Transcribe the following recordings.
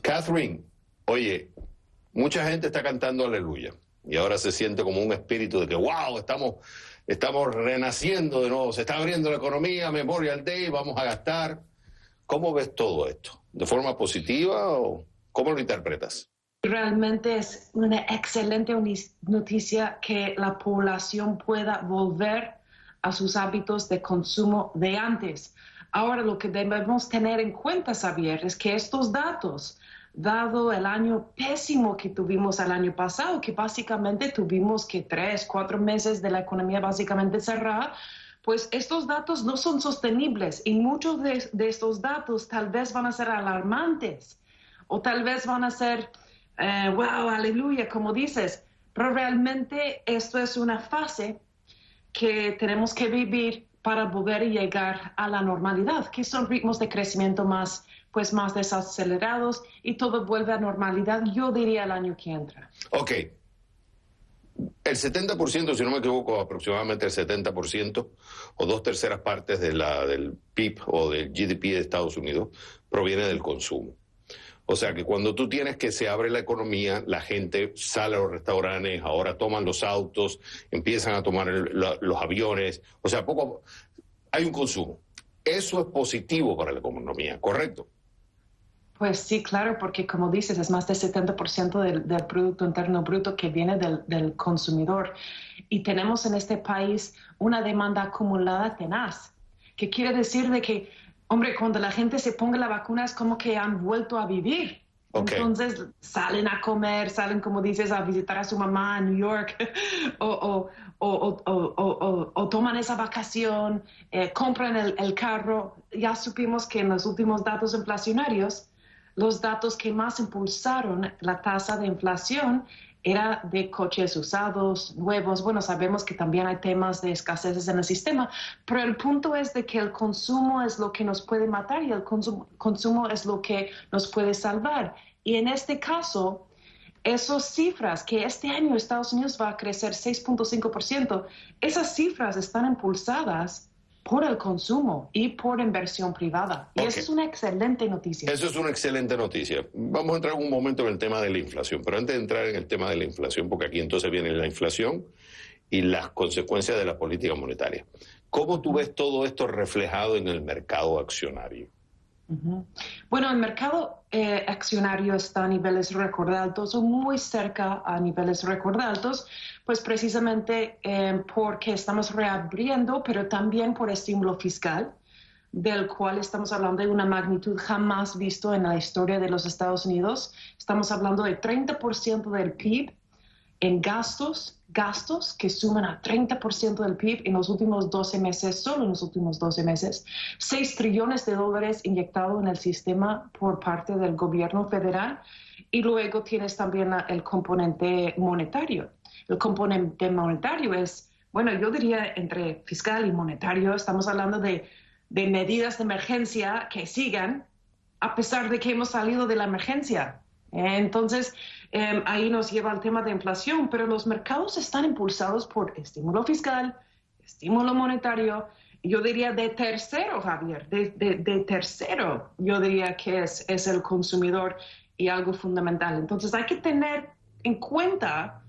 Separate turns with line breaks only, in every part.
Catherine, oye, mucha gente está cantando aleluya y ahora se siente como un espíritu de que, wow, estamos renaciendo de nuevo, se está abriendo la economía, Memorial Day, vamos a gastar. ¿Cómo ves todo esto? ¿De forma positiva o cómo lo interpretas?
Realmente es una excelente noticia que la población pueda volver a sus hábitos de consumo de antes. Ahora, lo que debemos tener en cuenta, Xavier, es que estos datos, dado el año pésimo que tuvimos el año pasado, que básicamente tuvimos que 3-4 meses de la economía básicamente cerrada, pues estos datos no son sostenibles y muchos de estos datos tal vez van a ser alarmantes o tal vez van a ser, wow, aleluya, como dices, pero realmente esto es una fase que tenemos que vivir para volver a llegar a la normalidad, que son ritmos de crecimiento más desacelerados y todo vuelve a normalidad, yo diría el año que entra.
Ok. El 70%, si no me equivoco, aproximadamente el 70% o 2/3 partes del PIB o del GDP de Estados Unidos proviene del consumo. O sea que cuando tú tienes que se abre la economía, la gente sale a los restaurantes, ahora toman los autos, empiezan a tomar los aviones, o sea, hay un consumo. Eso es positivo para la economía, ¿correcto?
Pues sí, claro, porque como dices, es más del 70% del Producto Interno Bruto que viene del consumidor. Y tenemos en este país una demanda acumulada tenaz, que quiere decir de que, hombre, cuando la gente se ponga la vacuna es como que han vuelto a vivir. Okay. Entonces salen a comer, salen, como dices, a visitar a su mamá en New York o toman esa vacación, compran el carro. Ya supimos que en los últimos datos inflacionarios, los datos que más impulsaron la tasa de inflación era de coches usados, nuevos. Bueno, sabemos que también hay temas de escaseces en el sistema, pero el punto es de que el consumo es lo que nos puede matar y el consumo es lo que nos puede salvar. Y en este caso, esas cifras que este año Estados Unidos va a crecer 6.5%, esas cifras están impulsadas por el consumo y por inversión privada. Y eso es una excelente noticia.
Eso es una excelente noticia. Vamos a entrar un momento en el tema de la inflación, pero antes de entrar en el tema de la inflación, porque aquí entonces viene la inflación y las consecuencias de la política monetaria. ¿Cómo tú ves todo esto reflejado en el mercado accionario?
Bueno, el mercado accionario está a niveles récord altos o muy cerca a niveles récord altos, pues precisamente porque estamos reabriendo, pero también por estímulo fiscal, del cual estamos hablando de una magnitud jamás visto en la historia de los Estados Unidos. Estamos hablando de 30% del PIB en gastos que suman a 30% del PIB en los últimos 12 meses, solo en los últimos 12 meses, 6 trillones de dólares inyectados en el sistema por parte del gobierno federal, y luego tienes también el componente monetario. El componente monetario es, bueno, yo diría entre fiscal y monetario, estamos hablando de medidas de emergencia que sigan a pesar de que hemos salido de la emergencia. Entonces, ahí nos lleva al tema de inflación, pero los mercados están impulsados por estímulo fiscal, estímulo monetario. Yo diría de tercero, Javier, de tercero, yo diría que es el consumidor y algo fundamental. Entonces, hay que tener en cuenta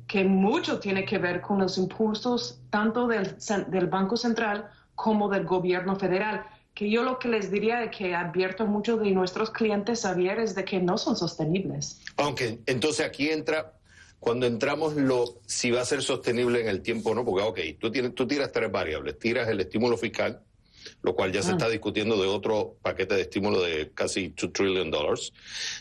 que mucho tiene que ver con los impulsos tanto del Banco Central como del gobierno federal, que yo lo que les diría es que advierto mucho de nuestros clientes, Xavier, es de que no son sostenibles.
Aunque entonces aquí entra, cuando entramos si va a ser sostenible en el tiempo o no, porque tú tiras 3 variables, tiras el estímulo fiscal, lo cual ya se está discutiendo de otro paquete de estímulo de casi $2 trillion.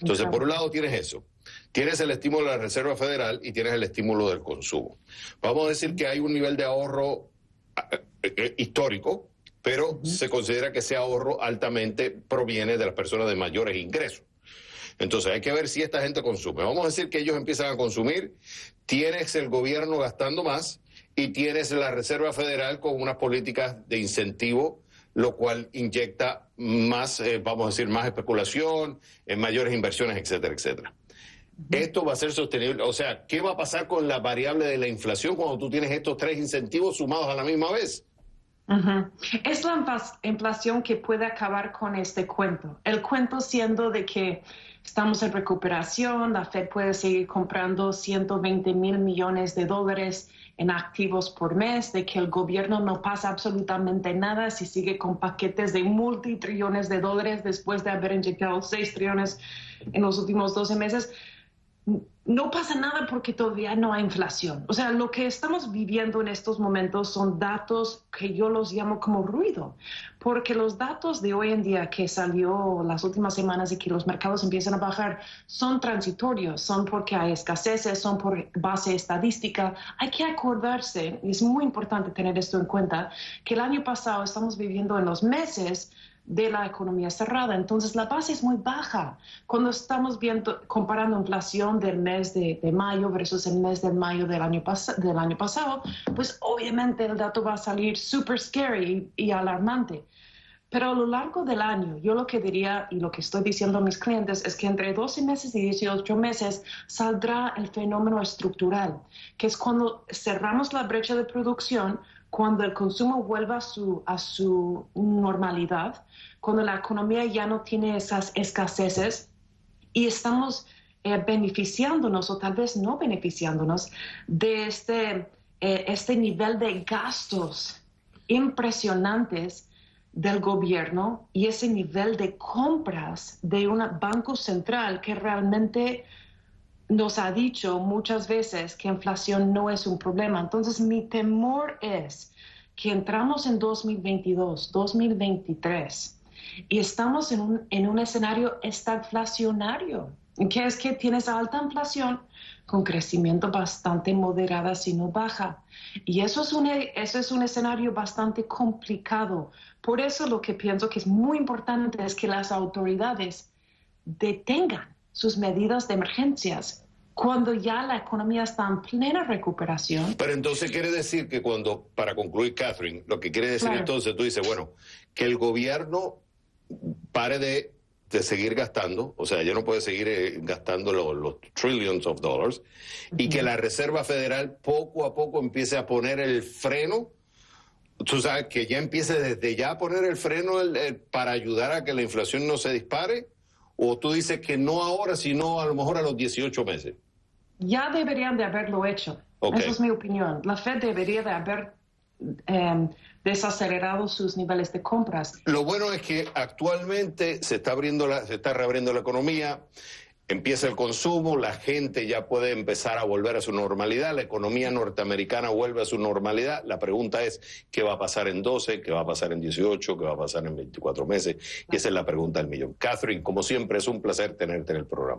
Entonces, por un lado tienes eso. Tienes el estímulo de la Reserva Federal y tienes el estímulo del consumo. Vamos a decir que hay un nivel de ahorro histórico, pero se considera que ese ahorro altamente proviene de las personas de mayores ingresos. Entonces hay que ver si esta gente consume. Vamos a decir que ellos empiezan a consumir, tienes el gobierno gastando más y tienes la Reserva Federal con unas políticas de incentivo, lo cual inyecta más, vamos a decir, más especulación, mayores inversiones, etcétera, etcétera. Esto va a ser sostenible. O sea, ¿qué va a pasar con la variable de la inflación cuando tú tienes estos 3 incentivos sumados a la misma vez?
Es la inflación que puede acabar con este cuento. El cuento siendo de que estamos en recuperación, la Fed puede seguir comprando 120 mil millones de dólares en activos por mes, de que el gobierno no pasa absolutamente nada si sigue con paquetes de multitrillones de dólares después de haber inyectado 6 trillones en los últimos 12 meses. No pasa nada porque todavía no hay inflación. O sea, lo que estamos viviendo en estos momentos son datos que yo los llamo como ruido, porque los datos de hoy en día que salió las últimas semanas y que los mercados empiezan a bajar son transitorios, son porque hay escaseces, son por base estadística. Hay que acordarse, y es muy importante tener esto en cuenta, que el año pasado estamos viviendo en los meses de la economía cerrada, entonces la base es muy baja. Cuando estamos comparando inflación del mes de mayo versus el mes de mayo del año pasado, pues obviamente el dato va a salir súper scary y alarmante. Pero a lo largo del año, yo lo que diría y lo que estoy diciendo a mis clientes es que entre 12 meses y 18 meses saldrá el fenómeno estructural, que es cuando cerramos la brecha de producción, cuando el consumo vuelva a su normalidad, cuando la economía ya no tiene esas escaseces y estamos beneficiándonos o tal vez no beneficiándonos de este nivel de gastos impresionantes del gobierno y ese nivel de compras de un banco central que realmente nos ha dicho muchas veces que inflación no es un problema. Entonces, mi temor es que entramos en 2022, 2023 y estamos en un escenario estagflacionario, que es que tienes alta inflación con crecimiento bastante moderado, si no baja. Y eso es un escenario bastante complicado. Por eso lo que pienso que es muy importante es que las autoridades detengan sus medidas de emergencias cuando ya la economía está en plena recuperación.
Pero entonces quiere decir que para concluir, Catherine, lo que quiere decir entonces, tú dices, bueno, que el gobierno pare de seguir gastando, o sea, ya no puede seguir gastando los trillions of dollars, y que la Reserva Federal poco a poco empiece a poner el freno. Tú sabes, que ya empiece desde ya a poner el freno para ayudar a que la inflación no se dispare, o tú dices que no ahora, sino a lo mejor a los 18 meses.
Ya deberían de haberlo hecho.
Okay.
Esa es mi opinión. La Fed debería de haber desacelerado sus niveles de compras.
Lo bueno es que actualmente se está reabriendo la economía, empieza el consumo, la gente ya puede empezar a volver a su normalidad, la economía norteamericana vuelve a su normalidad. La pregunta es, ¿qué va a pasar en 12? ¿Qué va a pasar en 18? ¿Qué va a pasar en 24 meses? Y esa es la pregunta del millón. Catherine, como siempre, es un placer tenerte en el programa.